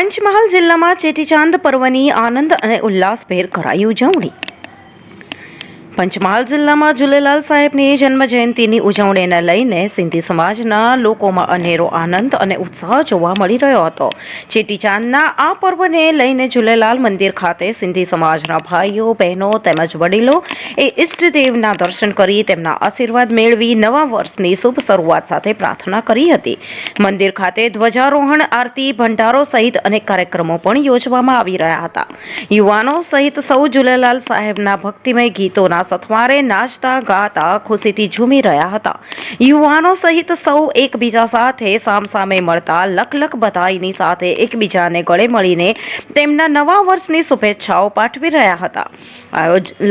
પંચમહાલ જિલ્લામાં ચેટીચાંદ પર્વની આનંદ અને ઉલ્લાસભેર કરાઈ ઉજવણી। પંચમહાલ જિલ્લામાં ઝૂલેલાલ સાહેબની જન્મ જયંતિની ઉજવણીને લઈને સિંધી સમાજના લોકોમાં અનેરો આનંદ અને ઉત્સાહ જોવા મળી રહ્યો હતો। ચેટીચાંદના આ પર્વને લઈને ઝૂલેલાલ મંદિર ખાતે સિંધી સમાજના ભાઈઓ બહેનો તેમજ વડીલો એ ઈષ્ટદેવના દર્શન કરી તેમના આશીર્વાદ મેળવી નવા વર્ષની શુભ શરૂઆત સાથે પ્રાર્થના કરી હતી। મંદિર ખાતે ધ્વજારોહણ, આરતી, ભંડારો સહિત અનેક કાર્યક્રમો પણ યોજવામાં આવી રહ્યા હતા। યુવાનો સહિત સૌ ઝૂલેલાલ સાહેબના ભક્તિમય ગીતોના સથવારે નાચતા ગાતા ખુશીથી ઝૂમી રહ્યા હતા। યુવાનો સહિત સૌ એકબીજા સાથે સામસામે મળતા લખ બધાઈની સાથે એકબીજાને ગળે મળીને તેમના નવા વર્ષની શુભેચ્છાઓ પાઠવી રહ્યા હતા।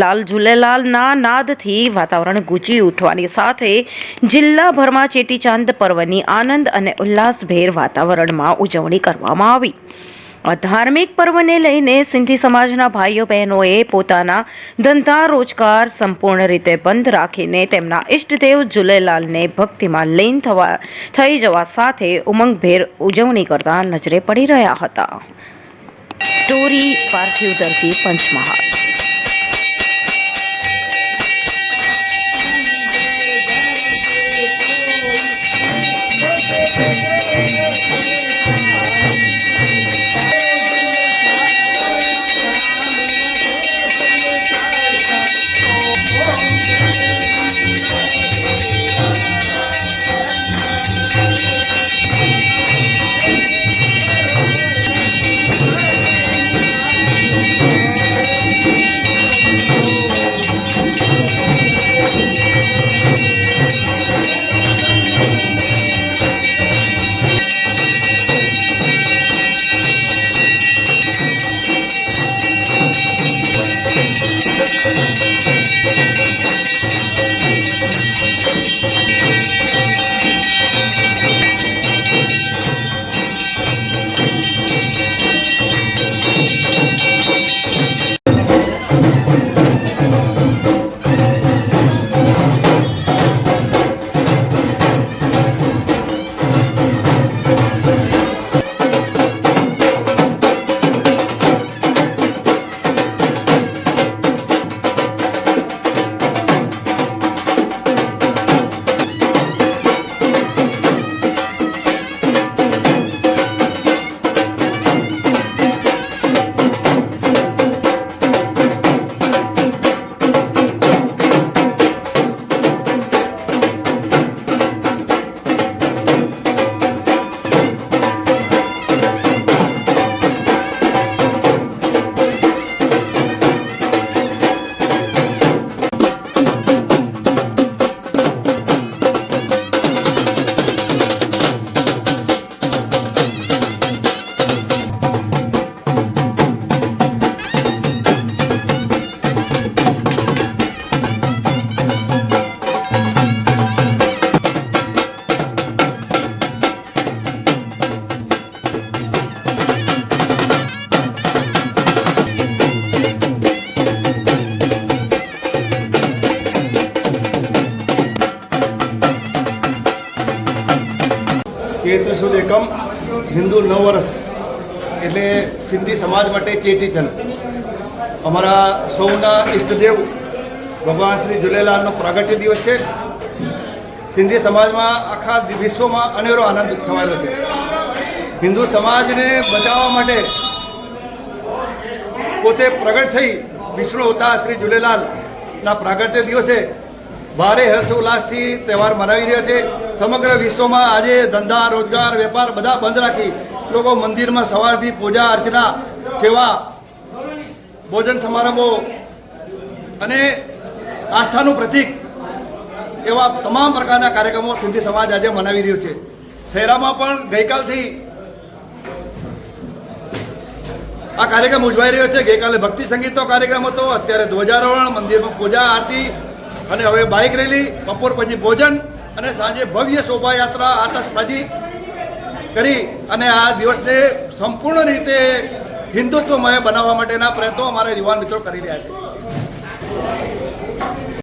લાલ ઝૂલેલાલના નાદથી વાતાવરણ ગુંજી ઉઠવાની સાથે જિલ્લાભરમાં ચેટીચાંદ પર્વની આનંદ અને ઉલ્લાસભેર વાતાવરણમાં ઉજવણી કરવામાં આવી। ધાર્મિક પર્વને લઈને સિંધી સમાજના ભાઈઓ બહેનોએ પોતાના ધંધા રોજગાર સંપૂર્ણ રીતે બંધ રાખીને તેમના ઈષ્ટદેવ ઝૂલેલાલને ભક્તિમાં લીન થઈ જવા સાથે ઉમંગભેર ઉજવણી કરતા નજરે પડી રહ્યા હતા। સ્ટોરી પાર્થિવ દર્દી, પંચમહાલ। ચૈત્ર સુદ એકમ હિન્દુ નવ વર્ષ એટલે સિંધી સમાજ માટે ચેટીચંદ અમારા સૌના ઈષ્ટદેવ ભગવાન શ્રી ઝૂલેલાલનો પ્રાગટ્ય દિવસ છે। સિંધી સમાજમાં આખા વિશ્વમાં અનેરો આનંદ છવાયેલો છે। હિન્દુ સમાજને બચાવવા માટે પોતે પ્રગટ થઈ વિષ્ણુ અવતાર શ્રી ઝૂલેલાલના પ્રાગટ્ય દિવસે ભારે હર્ષોલ્લાસથી તહેવાર મનાવી રહ્યા છે। સમગ્ર વિશ્વમાં આજે ધંધા રોજગાર વેપાર બધા બંધ રાખી લોકો મંદિરમાં સવારથી પૂજા અર્ચના સેવા ભોજન સમારંભો અને આસ્થાનું પ્રતીક એવા તમામ પ્રકારના કાર્યક્રમો સિંધી સમાજ આજે મનાવી રહ્યો છે। શહેરામાં પણ ગઈકાલથી આ કાર્યક્રમ ઉજવાઈ રહ્યો છે। ગઈકાલે ભક્તિ સંગીતનો કાર્યક્રમ હતો, અત્યારે ધ્વજારોહણ, મંદિરમાં પૂજા આરતી અને હવે બાઇક રેલી, બપોર પછી ભોજન અને સાંજે ભવ્ય શોભાયાત્રા આતશબાજી કરી અને આ દિવસને સંપૂર્ણ રીતે હિન્દુત્વમય બનાવવા માટેના પ્રયત્નો અમારા યુવાન મિત્રો કરી રહ્યા છે।